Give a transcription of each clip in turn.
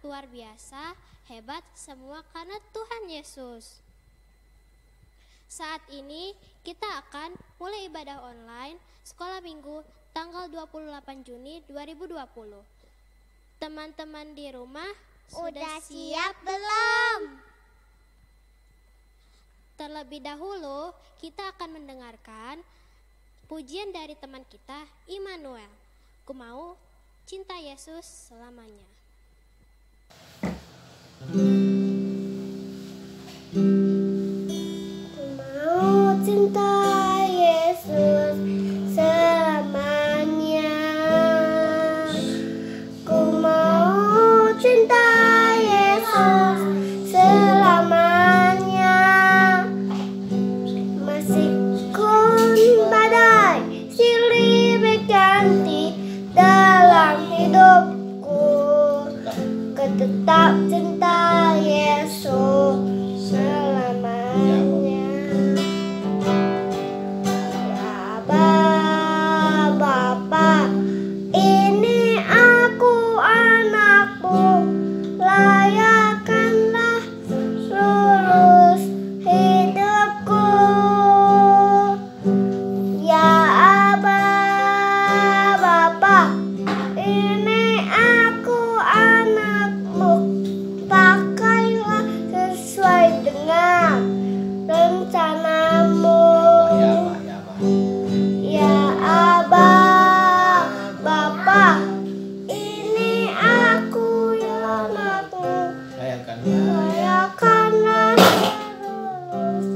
luar biasa, hebat, semua karena Tuhan Yesus. Saat ini kita akan mulai ibadah online sekolah minggu tanggal 28 Juni 2020. Teman-teman di rumah Udah siap belum? Terlebih dahulu kita akan mendengarkan pujian dari teman kita Immanuel. Ku mau cinta Yesus selamanya. Ku mau cinta Yesus selamanya. Ku mau cinta Yesus selamanya. Meskipun badai silih berganti dalam hidupku, ku tetap cinta Yesus selamanya. Ya Bapa, ini aku anakmu, layakkanlah lurus hidupku. Ya Bapa, ini aku anakmu, pakailah sesuai dengan rencanamu. Ya Bapa, ini aku anakmu, layakkanlah lurus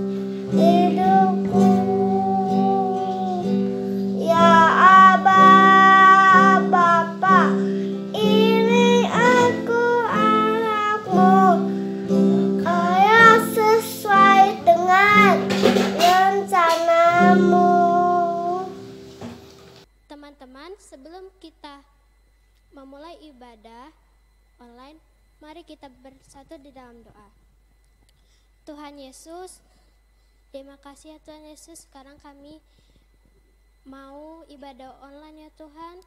hidupku. Ya Bapa, ini aku anakmu, ayah sesuai dengan rencanamu. Teman-teman, sebelum kita memulai ibadah online, mari kita bersatu di dalam doa. Tuhan Yesus, terima kasih ya Tuhan Yesus, sekarang kami mau ibadah online ya Tuhan.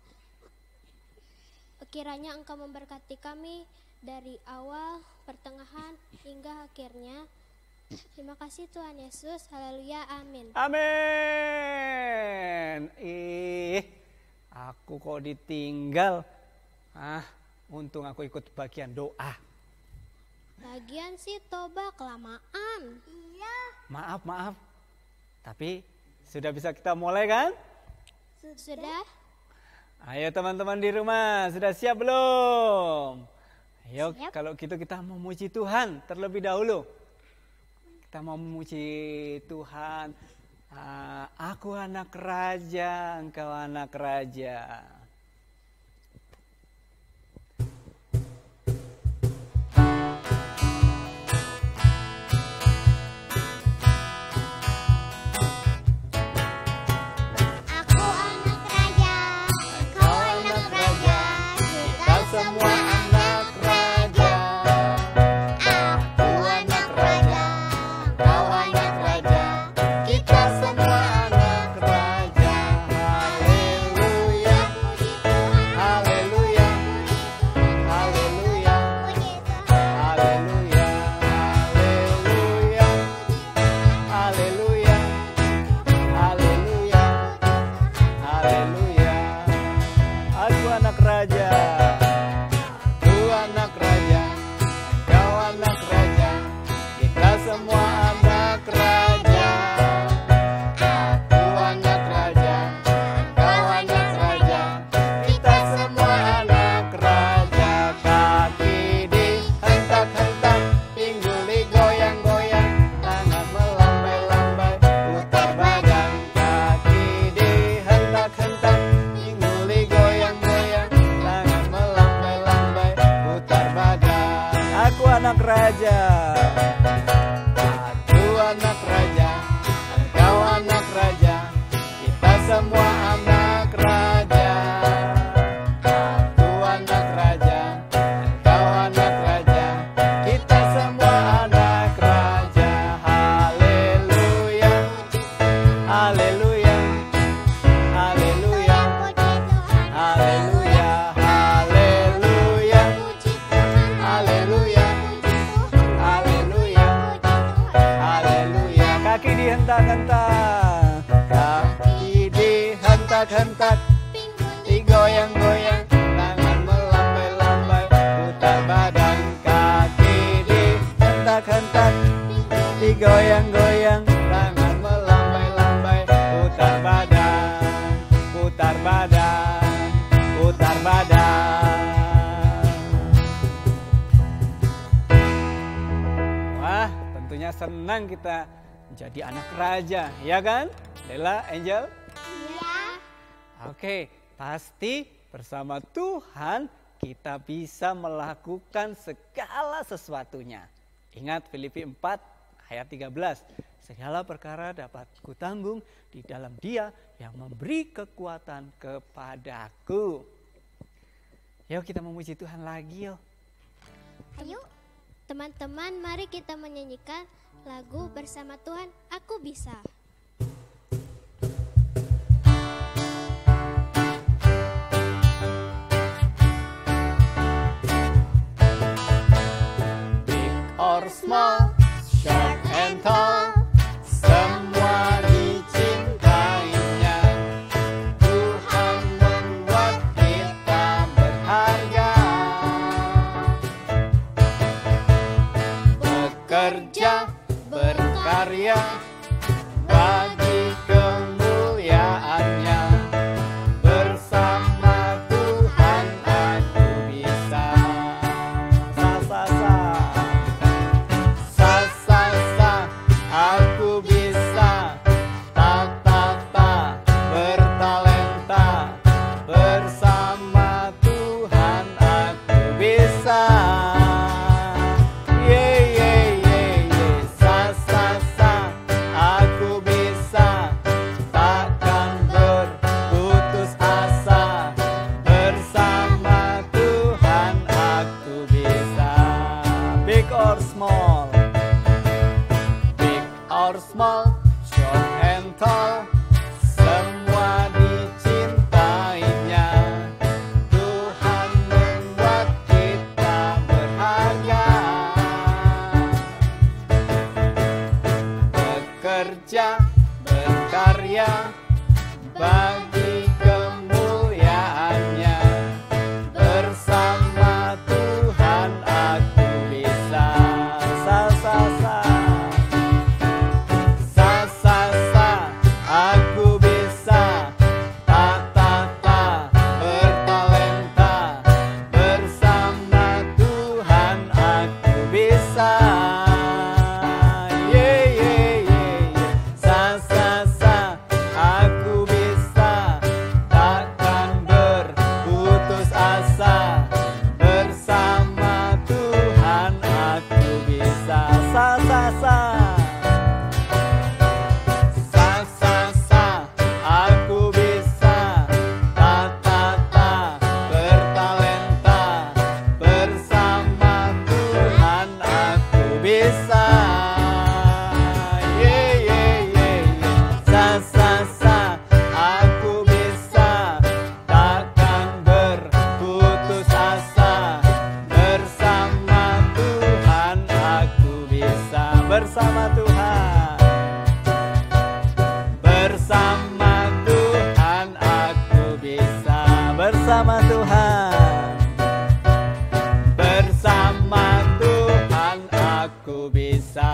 Kiranya Engkau memberkati kami dari awal, pertengahan, hingga akhirnya. Terima kasih Tuhan Yesus, haleluya, amin. Amin. Aku kok ditinggal. Untung aku ikut bagian doa. Lagian sih Toba kelamaan. Iya. Maaf. Tapi sudah bisa kita mulai kan? Sudah? Ayo teman-teman di rumah, sudah siap belum? Ayo Siap. kalau gitu kita memuji Tuhan terlebih dahulu. Kita mau memuji Tuhan. Aku anak raja, engkau anak raja. Aku anak raja, kau anak raja, kita semua anak raja. Aku anak raja, kau anak raja, kita semua anak raja. Haleluya, Puji Tuhan, haleluya, haleluya, haleluya, haleluya, haleluya, haleluya. Aku anak raja, aku anak raja, kau anak raja, kita semua anak raja. Aku anak raja, kau anak raja, kita semua anak raja. Kaki dihentak-hentak, pingguli goyang-goyang, tangan melambai-lambai, putar badan. Kaki dihentak-hentak, pingguli goyang-goyang, tangan melambai-lambai, putar badan. Aku anak raja. Aku anak raja, engkau anak raja, kita semua anak raja. Aku anak raja, engkau anak raja, kita semua anak raja. Haleluya, haleluya, haleluya, puji Tuhan, haleluya, haleluya, puji Tuhan, hentak-hentak, digoyang-goyang, tangan melambai-lambai, putar badan kaki dihentak-hentak, digoyang-goyang, tangan melambai-lambai, putar badan, putar badan, putar badan. Wah, tentunya senang kita menjadi anak raja, ya kan? Lela, Angel? Iya. Oke, pasti bersama Tuhan kita bisa melakukan segala sesuatunya. Ingat Filipi 4 ayat 13. Segala perkara dapat kutanggung di dalam Dia yang memberi kekuatan kepadaku. Yuk kita memuji Tuhan lagi yuk. Ayo, teman-teman, mari kita menyanyikan lagu bersama Tuhan, Aku Bisa. Big or small, short and tall, semua dicintainya. Tuhan membuat kita berharga. Bekerja, berkarya bagi kemuliaannya. Bersama Tuhan aku bisa. Sa-sa-sa, aku bisa. Ta-ta-ta, bertalenta. Bersama Tuhan aku bisa. Sa-sa-sa, aku bisa. Takkan berputus asa. Bersama Tuhan aku bisa. Big or small, big or small, short and tall, semua dicintainya. Tuhan membuat kita berharga. Bekerja, berkarya bagi kemuliaannya. Bersama Tuhan aku bisa. Sa-sa-sa, sa-sa-sa, aku bisa. Ta-ta-ta, bertalenta. Bersama Tuhan aku bisa. Sa-sa-sa, aku bisa. Takkan berputus asa. Bersama Tuhan aku bisa. Sa-sa-sa, sa-sa-sa, aku bisa. Ta-ta-ta, bertalenta. Bersama Tuhan aku bisa. Sa-sa-sa, aku bisa. Takkan berputus asa. Bersama Tuhan aku bisa. Bersama Tuhan. Bersama Tuhan aku bisa. Bersama Tuhan. Bersama Tuhan aku bisa.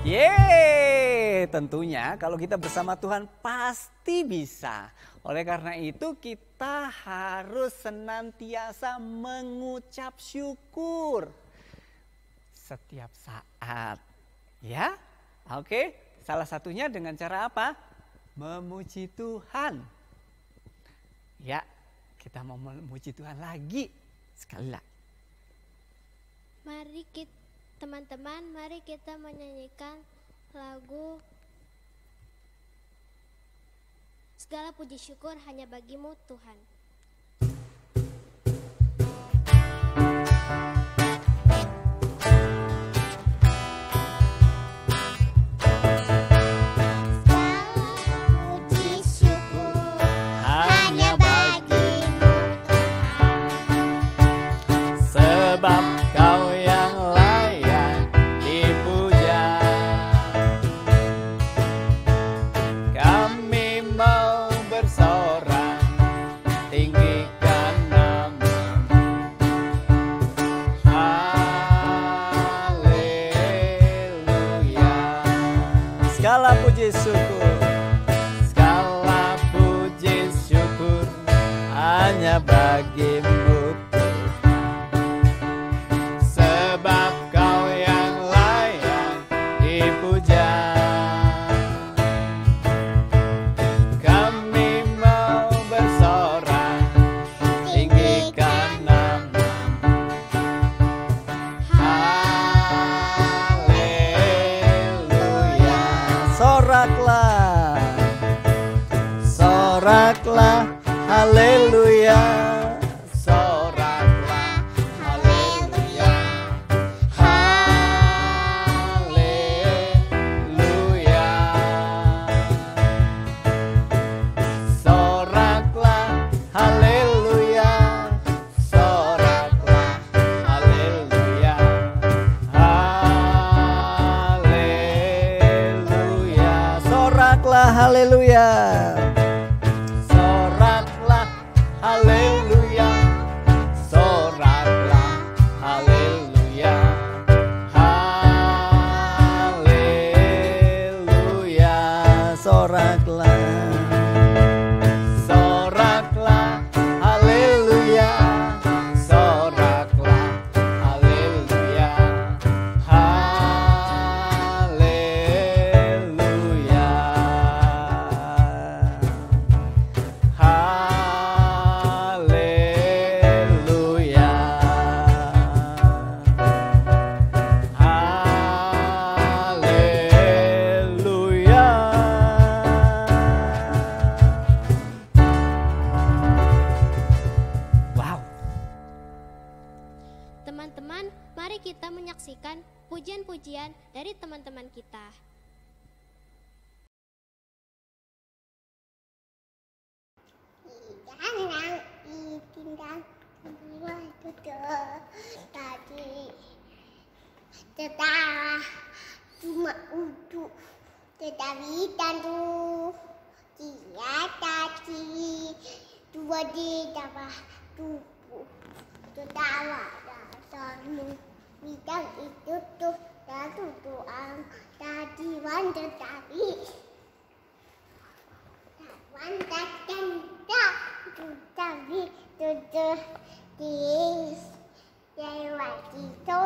Yeay, tentunya kalau kita bersama Tuhan pasti bisa. Oleh karena itu kita harus senantiasa mengucap syukur setiap saat. Ya, oke. Salah satunya dengan cara apa? Memuji Tuhan. Ya, kita mau memuji Tuhan lagi. Sekali lagi. Mari kita, teman-teman, mari kita menyanyikan lagu Segala puji syukur hanya bagimu Tuhan. Puji syukur hanya bagimu Tuhan. Sebab Kau yang layak dipuja. tinggikan nama-Mu. Haleluya. Segala puji syukur, segala puji syukur hanya bagi-Mu Tuhan. Sebab Kau yang layak dipuja. Kami mau bersorak, tinggikan nama-Mu. Haleluya. Soraklah, soraklah, haleluya. Soraklah, haleluya. Haleluya. Soraklah, haleluya. Soraklah, haleluya. Haleluya. Soraklah, haleluya. Soraklah, haleluya. Soraklah, haleluya. Haleluya. Soraklah. Soraklah, haleluya. Soraklah, haleluya. Haleluya. Haleluya. Haleluya. Wow. Teman-teman, mari kita menyaksikan pujian-pujian dari teman-teman kita. Tadi tertawa cuma untuk tetapi tandu dia tadi dua di bawah tubuh tertawa dasarmu bidang itu tuh satu doang tadi wan tetapi wan tak tetapi tujuh dis dewa itu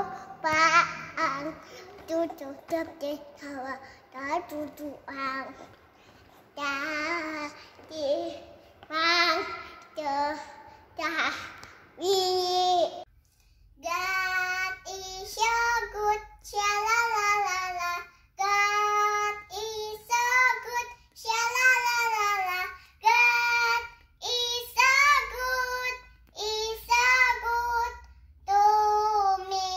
paang tujuh tetapi hawa tujuan tadi mang tetapi God is so good, sha-la-la-la-la. God is so good, sha-la-la-la-la. God is so good to me.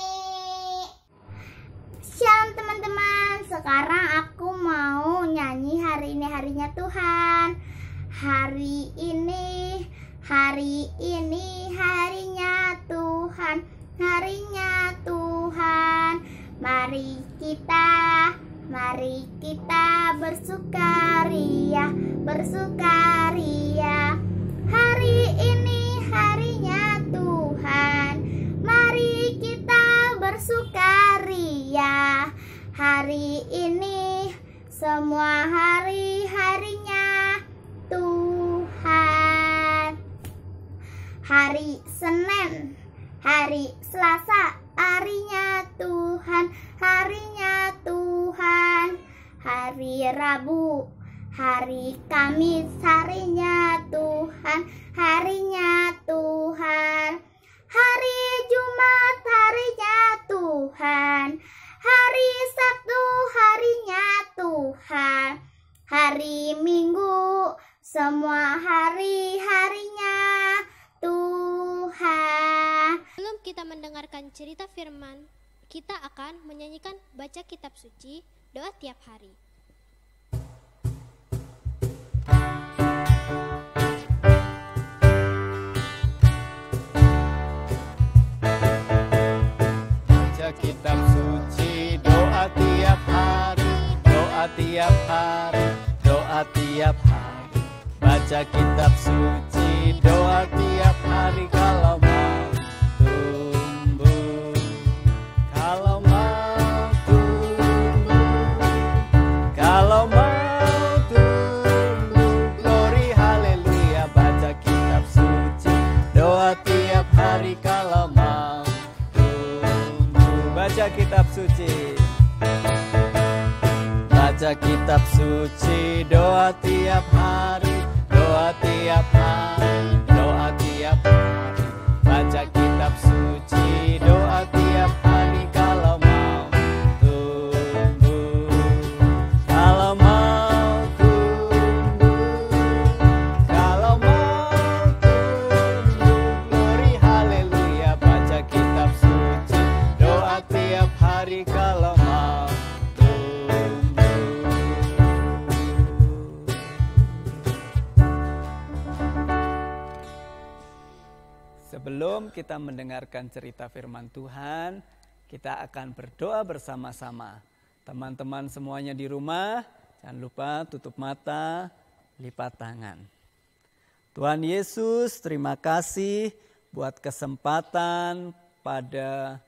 Shalom teman-teman, sekarang aku mau nyanyi hari ini harinya Tuhan. Hari ini harinya Tuhan, harinya Tuhan. Mari kita bersukaria, bersukaria. Hari ini harinya Tuhan. Mari kita bersukaria. Hari ini semua hari-harinya Tuhan. Hari Senin, hari Selasa, harinya Tuhan, harinya Tuhan. Hari Rabu, hari Kamis, harinya Tuhan, harinya Tuhan. Hari Jumat, harinya Tuhan. Hari Sabtu, harinya Tuhan. Hari Minggu, semua hari-harinya Tuhan. Sebelum kita mendengarkan cerita firman, kita akan menyanyikan baca kitab suci, doa tiap hari. Baca kitab suci, doa tiap hari, doa tiap hari, doa tiap hari. Baca kitab suci, doa baca kitab suci, doa tiap hari, doa tiap hari, doa tiap hari. Baca kitab suci, doa tiap hari kalau mau tumbuh, kalau mau tumbuh, kalau mau tumbuh. Glory haleluya, baca kitab suci, doa tiap hari kalau mau tumbuh. Sebelum kita mendengarkan cerita firman Tuhan, kita akan berdoa bersama-sama. Teman-teman semuanya di rumah, jangan lupa tutup mata, lipat tangan. Tuhan Yesus, terima kasih buat kesempatan pada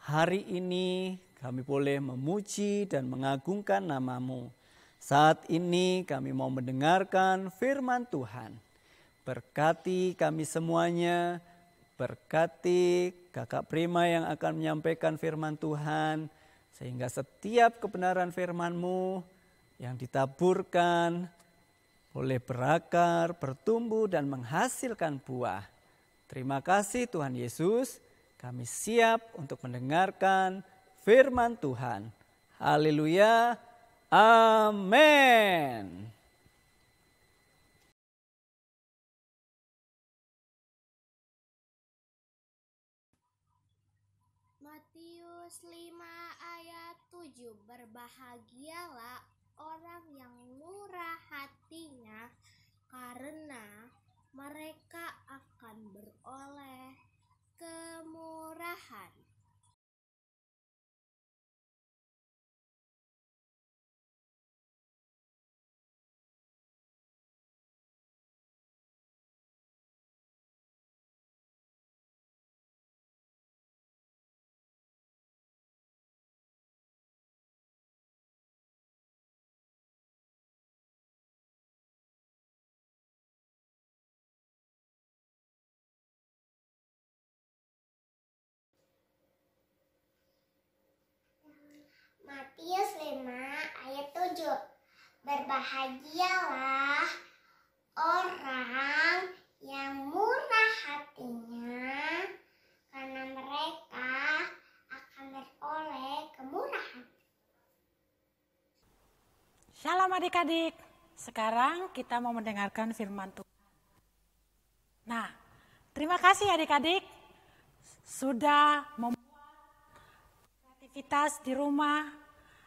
hari ini kami boleh memuji dan mengagungkan nama-Mu. Saat ini kami mau mendengarkan firman Tuhan. Berkati kami semuanya, berkati Kakak Prima yang akan menyampaikan firman Tuhan, sehingga setiap kebenaran firman-Mu yang ditaburkan boleh berakar, bertumbuh dan menghasilkan buah. Terima kasih Tuhan Yesus, kami siap untuk mendengarkan firman Tuhan. Haleluya, amin. Matius 5 ayat 7. Berbahagialah orang yang murah hatinya, karena mereka akan beroleh kemurahan. Matius 5 ayat 7. Berbahagialah orang yang murah hatinya, karena mereka akan beroleh kemurahan. Shalom adik-adik, sekarang kita mau mendengarkan firman Tuhan. Nah, terima kasih adik-adik sudah membuat aktivitas di rumah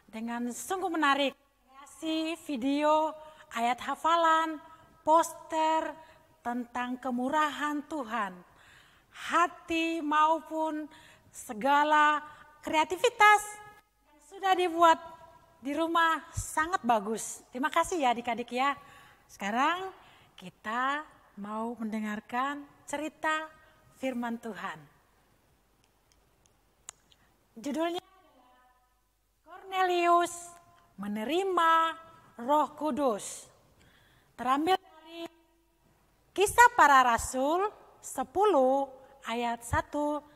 dengan sungguh menarik. Kreasi video, ayat hafalan, poster tentang kemurahan Tuhan. Hati maupun segala kreativitas yang sudah dibuat di rumah sangat bagus. Terima kasih ya adik-adik ya. Sekarang kita mau mendengarkan cerita firman Tuhan. Judulnya Kornelius menerima Roh Kudus. Terambil dari Kisah Para Rasul 10 ayat 1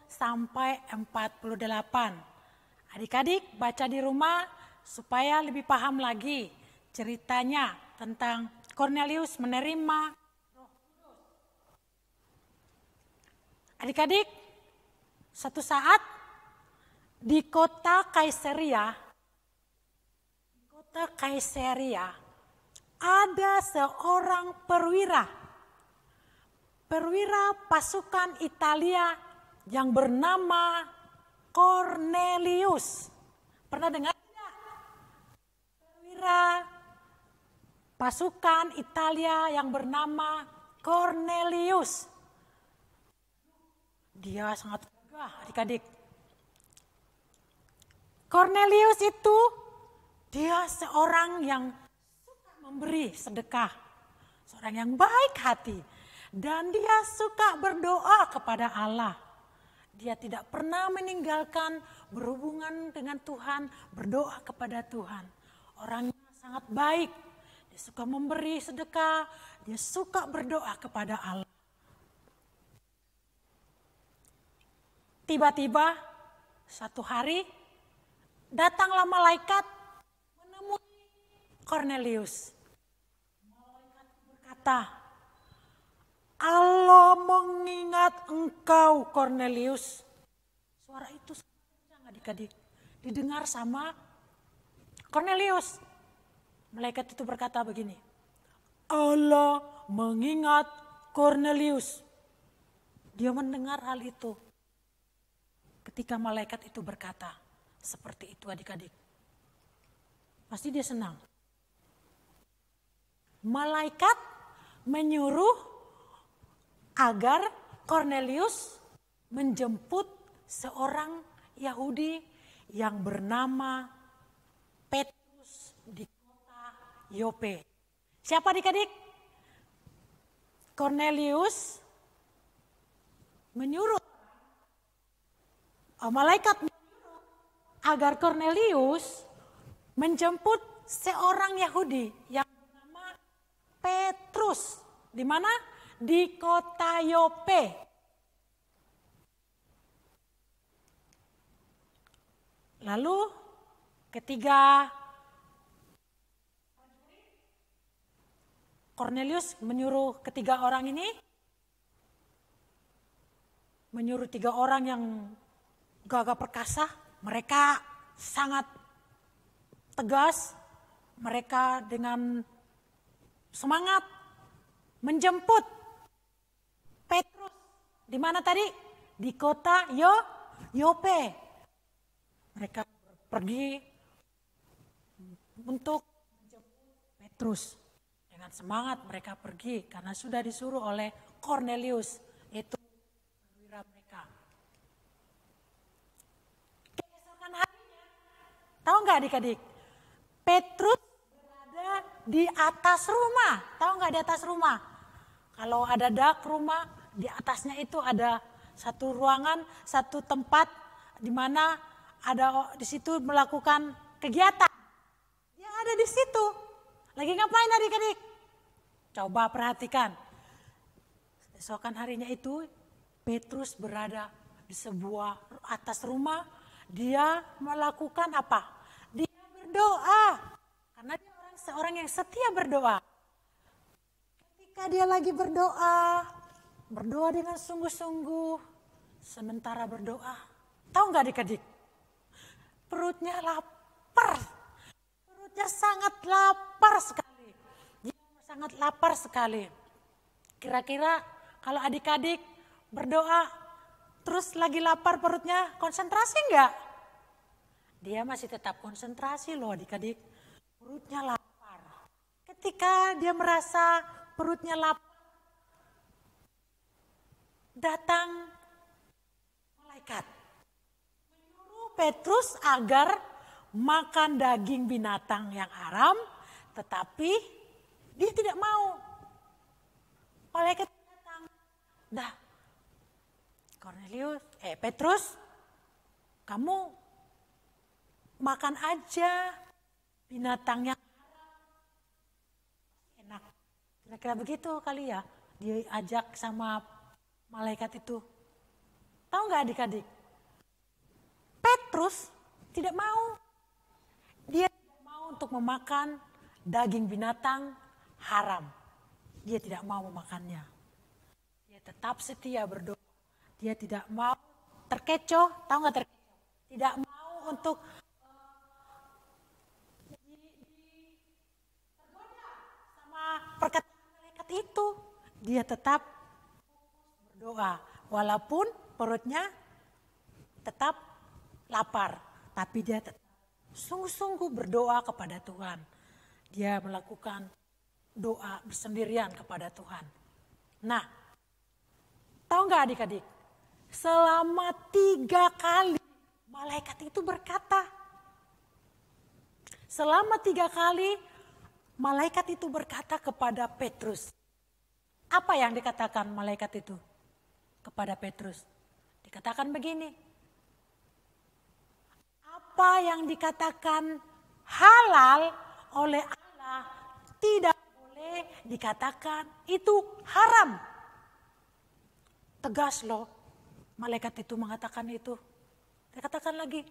sampai 48. Adik-adik baca di rumah supaya lebih paham lagi ceritanya tentang Kornelius menerima Roh Kudus. Adik-adik, satu saat di kota Kaisaria ada seorang perwira pasukan Italia yang bernama Kornelius. Pernah dengar tidak? Perwira pasukan Italia yang bernama Kornelius. Dia sangat gagah adik-adik. Kornelius itu dia seorang yang suka memberi sedekah, seorang yang baik hati, dan dia suka berdoa kepada Allah. Dia tidak pernah meninggalkan berhubungan dengan Tuhan, berdoa kepada Tuhan. Orangnya sangat baik, dia suka memberi sedekah, dia suka berdoa kepada Allah. Tiba-tiba satu hari datanglah malaikat menemui Kornelius. Malaikat berkata, Allah mengingat engkau Kornelius. Suara itu sangat adik-adik didengar sama Kornelius. Malaikat itu berkata begini, Allah mengingat Kornelius. Dia mendengar hal itu. Ketika malaikat itu berkata seperti itu adik-adik, pasti dia senang. Malaikat menyuruh agar Kornelius menjemput seorang Yahudi yang bernama Petrus di kota Yope. Siapa adik-adik? Kornelius menyuruh, malaikat menyuruh agar Kornelius menjemput seorang Yahudi yang bernama Petrus. Di mana? Di kota Yope. Lalu ketiga Kornelius menyuruh ketiga orang ini, menyuruh 3 orang yang gagah perkasa. Mereka sangat tegas, mereka dengan semangat menjemput Petrus. Di mana tadi? Di kota Yope. Mereka pergi untuk menjemput Petrus. Dengan semangat mereka pergi karena sudah disuruh oleh Kornelius, itu perwira mereka. Keesokan harinya, tahu nggak adik-adik? Petrus berada di atas rumah. Tahu nggak di atas rumah? Kalau ada dak rumah, di atasnya itu ada satu ruangan, satu tempat di mana ada di situ melakukan kegiatan. Dia ada di situ. Lagi ngapain adik-adik? Coba perhatikan. Esokan harinya itu Petrus berada di sebuah atas rumah. Dia melakukan apa? Dia berdoa. Karena dia seorang yang setia berdoa. Ketika dia lagi berdoa dengan sungguh-sungguh, sementara berdoa, tahu nggak adik-adik? Perutnya lapar, perutnya sangat lapar sekali. Dia sangat lapar sekali. Kira-kira kalau adik-adik berdoa, terus lagi lapar perutnya, konsentrasi nggak? Dia masih tetap konsentrasi loh adik-adik. Perutnya lapar. Ketika dia merasa perutnya lapar, datang malaikat menyuruh Petrus agar makan daging binatang yang haram, tetapi dia tidak mau. Malaikat datang, dah Petrus, kamu makan aja binatang yang haram, enak. Kira-kira begitu kali ya, diajak sama malaikat itu. Tahu nggak adik-adik? Petrus tidak mau. Dia tidak mau untuk memakan daging binatang haram. Dia tidak mau memakannya. Dia tetap setia berdoa. Dia tidak mau terkecoh. Tahu nggak terkecoh? Tidak mau untuk tergoda sama perkataan malaikat itu. Dia tetap berdoa, walaupun perutnya tetap lapar, tapi dia tetap sungguh-sungguh berdoa kepada Tuhan. Dia melakukan doa bersendirian kepada Tuhan. Nah, tahu nggak adik-adik? Selama 3 kali malaikat itu berkata. Selama 3 kali malaikat itu berkata kepada Petrus. Apa yang dikatakan malaikat itu kepada Petrus? Dikatakan begini. Apa yang dikatakan halal oleh Allah tidak boleh dikatakan itu haram. Tegas loh, malaikat itu mengatakan itu. Dikatakan lagi,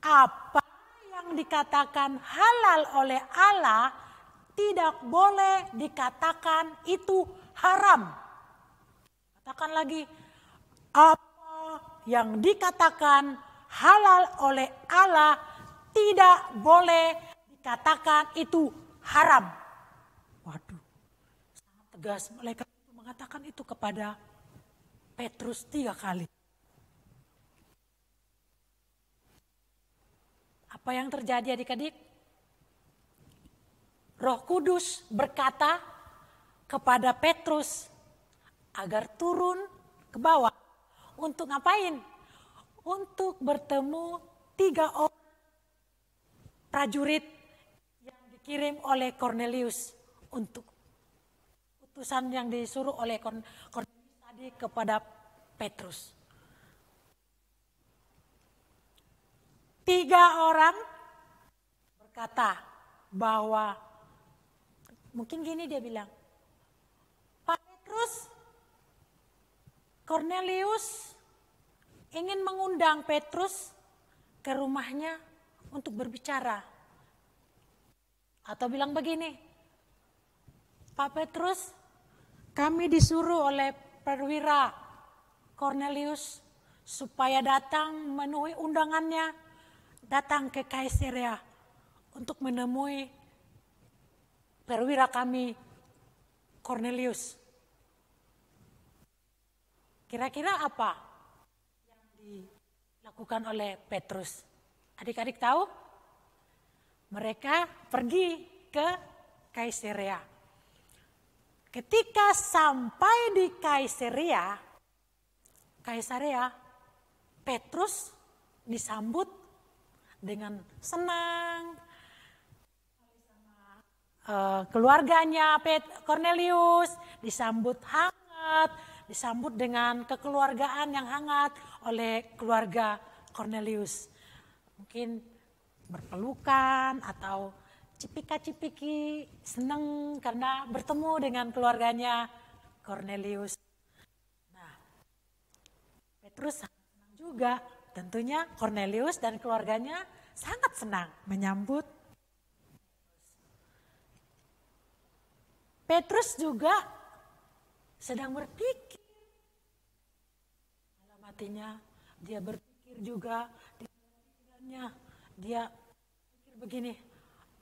apa yang yang dikatakan halal oleh Allah tidak boleh dikatakan itu haram. Katakan lagi, apa yang dikatakan halal oleh Allah tidak boleh dikatakan itu haram. Waduh, sangat tegas malaikat itu mengatakan itu kepada Petrus 3 kali. Apa yang terjadi adik-adik? Roh Kudus berkata kepada Petrus agar turun ke bawah. Untuk ngapain? Untuk bertemu 3 orang prajurit yang dikirim oleh Kornelius untuk utusan yang disuruh oleh Kornelius tadi kepada Petrus. 3 orang berkata bahwa mungkin gini dia bilang, Pak Petrus, Kornelius ingin mengundang Petrus ke rumahnya untuk berbicara. Atau bilang begini, Pak Petrus, kami disuruh oleh perwira Kornelius supaya datang memenuhi undangannya, datang ke Kaisarea untuk menemui perwira kami Kornelius. Kira-kira apa yang dilakukan oleh Petrus? Adik-adik tahu? Mereka pergi ke Kaisarea. Ketika sampai di Kaisarea, Petrus disambut dengan senang, keluarganya Kornelius disambut hangat, disambut dengan kekeluargaan yang hangat oleh keluarga Kornelius. Mungkin berpelukan atau cipika-cipiki, senang karena bertemu dengan keluarganya Kornelius. Nah, Petrus sangat senang juga. Tentunya Kornelius dan keluarganya sangat senang menyambut. Petrus juga sedang berpikir. Dalam hatinya dia berpikir juga, di pikirannya dia pikir begini,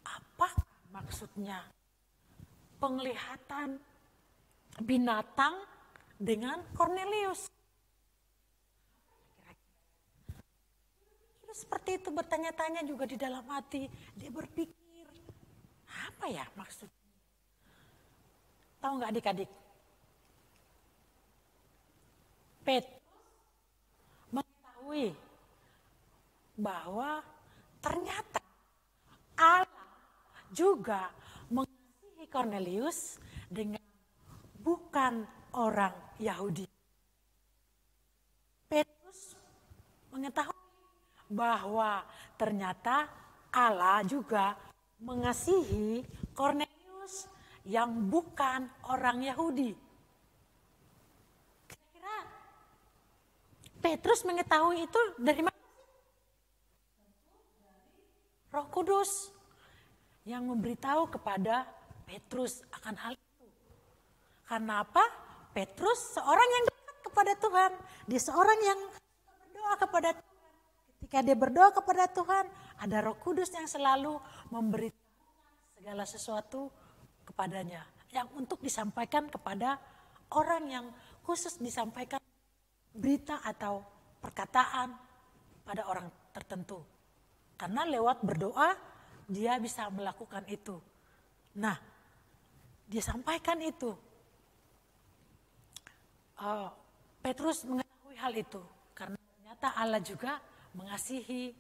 apa maksudnya penglihatan binatang dengan Kornelius? Seperti itu bertanya-tanya juga di dalam hati. Dia berpikir, apa ya maksudnya? Tahu nggak adik-adik? Petrus mengetahui bahwa ternyata Allah juga mengasihi Kornelius dengan bukan orang Yahudi. Petrus mengetahui bahwa ternyata Allah juga mengasihi Kornelius yang bukan orang Yahudi. Kira-kira Petrus mengetahui itu dari mana? Roh Kudus yang memberitahu kepada Petrus akan hal itu. Karena apa? Petrus seorang yang dekat kepada Tuhan. Dia seorang yang berdoa kepada Tuhan. Ketika dia berdoa kepada Tuhan, ada Roh Kudus yang selalu memberitahu segala sesuatu kepadanya. Yang untuk disampaikan kepada orang yang khusus disampaikan berita atau perkataan pada orang tertentu. Karena lewat berdoa, dia bisa melakukan itu. Nah, dia sampaikan itu. Petrus mengetahui hal itu. Karena ternyata Allah juga mengasihi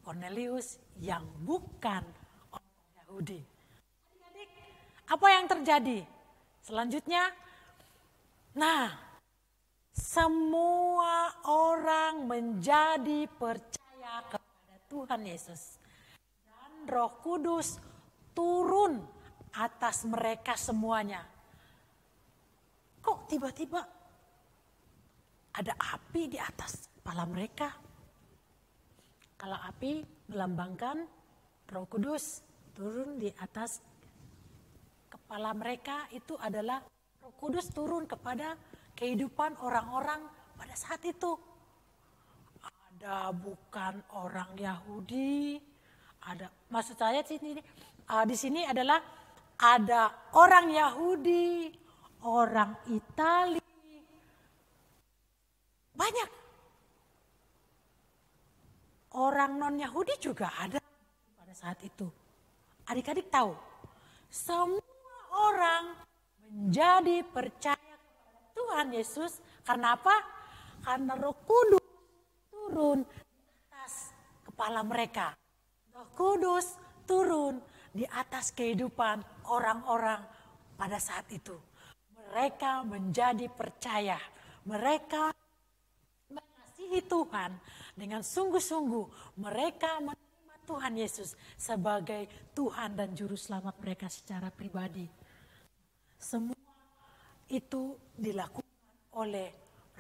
Kornelius yang bukan orang Yahudi. Adik-adik, apa yang terjadi? Selanjutnya, nah, semua orang menjadi percaya kepada Tuhan Yesus. Dan Roh Kudus turun atas mereka semuanya. Kok tiba-tiba ada api di atas kepala mereka? Kalau api melambangkan Roh Kudus turun di atas kepala mereka, itu adalah Roh Kudus turun kepada kehidupan orang-orang pada saat itu. Ada bukan orang Yahudi, maksud saya di sini adalah ada orang Yahudi, orang Itali, banyak. Orang non-Yahudi juga ada pada saat itu. Adik-adik tahu, semua orang menjadi percaya kepada Tuhan Yesus. Karena apa? Karena Roh Kudus turun di atas kepala mereka. Roh Kudus turun di atas kehidupan orang-orang pada saat itu. Mereka menjadi percaya. Mereka mengasihi Tuhan dengan sungguh-sungguh. Mereka menerima Tuhan Yesus sebagai Tuhan dan Juru Selamat mereka secara pribadi. Semua itu dilakukan oleh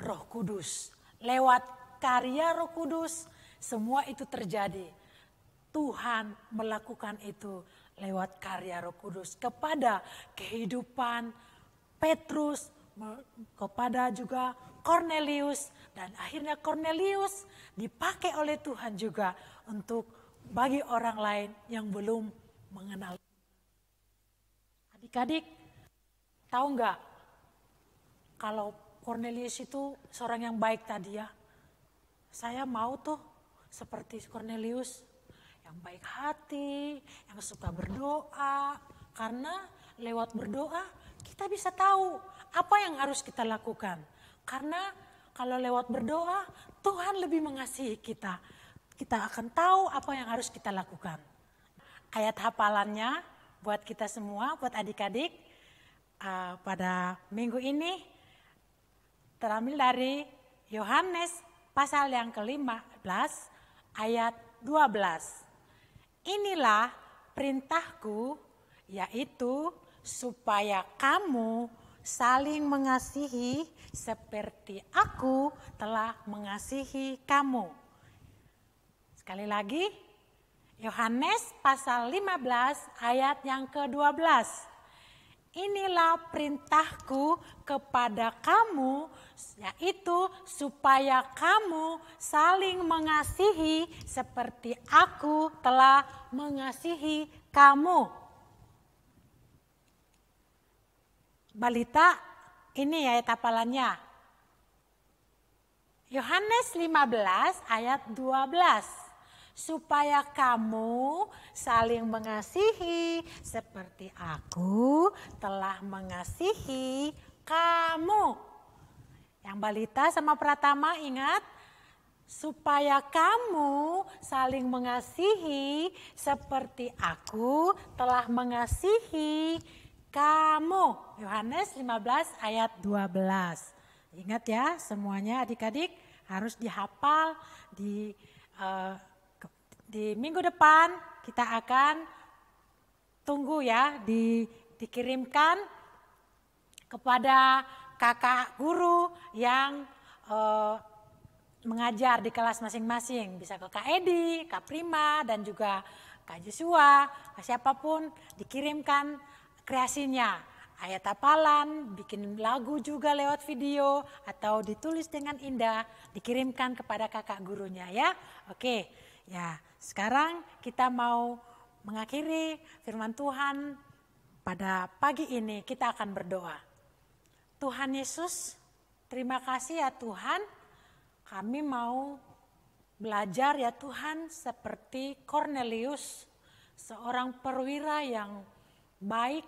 Roh Kudus. Lewat karya Roh Kudus, semua itu terjadi. Tuhan melakukan itu lewat karya Roh Kudus kepada kehidupan Petrus, kepada juga Kornelius, dan akhirnya Kornelius dipakai oleh Tuhan juga untuk bagi orang lain yang belum mengenal. Adik-adik, tahu nggak kalau Kornelius itu seorang yang baik tadi ya? Saya mau tuh seperti Kornelius, yang baik hati, yang suka berdoa, karena lewat berdoa kita bisa tahu apa yang harus kita lakukan. Karena kalau lewat berdoa, Tuhan lebih mengasihi kita. Kita akan tahu apa yang harus kita lakukan. Ayat hafalannya buat kita semua, buat adik-adik, pada minggu ini terambil dari Yohanes pasal yang ke-15 ayat 12. Inilah perintahku, yaitu supaya kamu saling mengasihi seperti aku telah mengasihi kamu. Sekali lagi, Yohanes pasal 15 ayat yang ke-12. Inilah perintahku kepada kamu, yaitu supaya kamu saling mengasihi seperti aku telah mengasihi kamu. Balita, ini ayat hafalannya. Yohanes 15 ayat 12. Supaya kamu saling mengasihi seperti aku telah mengasihi kamu. Yang balita sama Pratama ingat, supaya kamu saling mengasihi seperti aku telah mengasihi kamu. Yohanes 15 ayat 12. Ingat ya semuanya adik-adik, harus dihafal. Di minggu depan kita akan tunggu ya dikirimkan kepada kakak guru yang mengajar di kelas masing-masing. Bisa ke Kak Edi, Kak Prima, dan juga Kak Joshua, siapapun dikirimkan kreasinya. Ayat hafalan, bikin lagu juga lewat video, atau ditulis dengan indah, dikirimkan kepada kakak gurunya ya. Oke, ya sekarang kita mau mengakhiri firman Tuhan pada pagi ini. Kita akan berdoa. Tuhan Yesus, terima kasih ya Tuhan, kami mau belajar ya Tuhan seperti Kornelius, seorang perwira yang baik,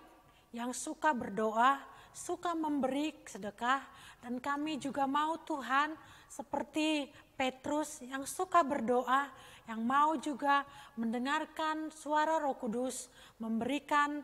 yang suka berdoa, suka memberi sedekah, dan kami juga mau Tuhan seperti Petrus yang suka berdoa, yang mau juga mendengarkan suara Roh Kudus, memberikan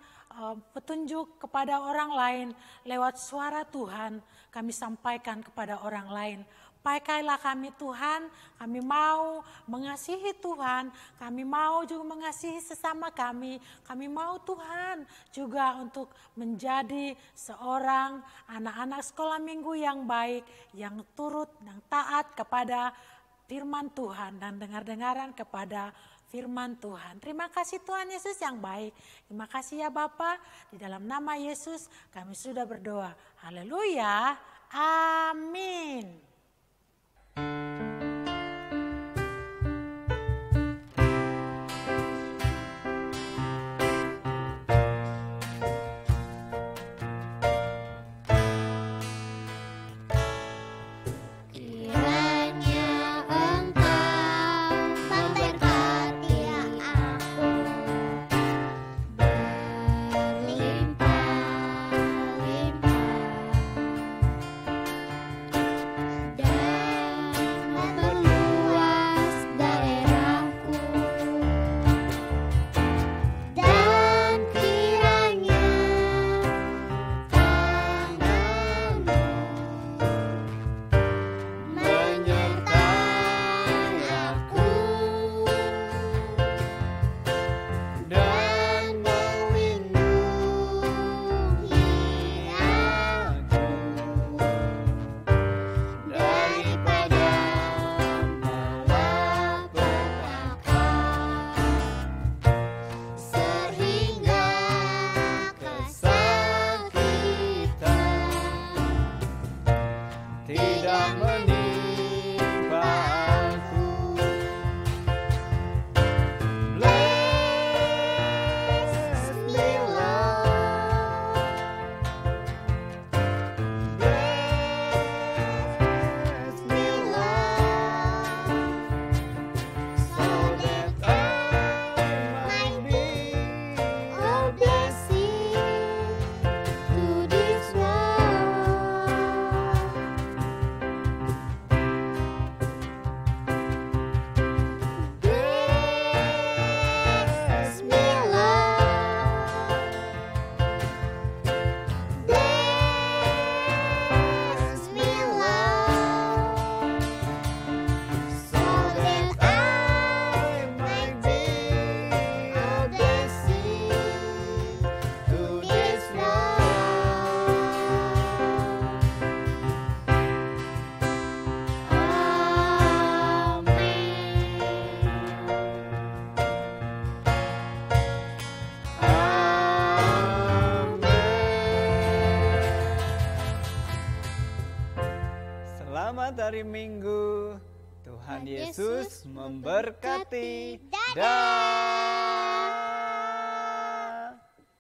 petunjuk kepada orang lain lewat suara Tuhan, kami sampaikan kepada orang lain. Pakailah kami Tuhan, kami mau mengasihi Tuhan, kami mau juga mengasihi sesama kami mau Tuhan juga untuk menjadi seorang anak-anak sekolah minggu yang baik, yang turut, yang taat kepada firman Tuhan dan dengar-dengaran kepada firman Tuhan. Terima kasih Tuhan Yesus yang baik. Terima kasih ya Bapa. Di dalam nama Yesus kami sudah berdoa. Haleluya. Amin. Selamat hari Minggu. Tuhan Tuhan Yesus Yesus memberkati. memberkati. Dah.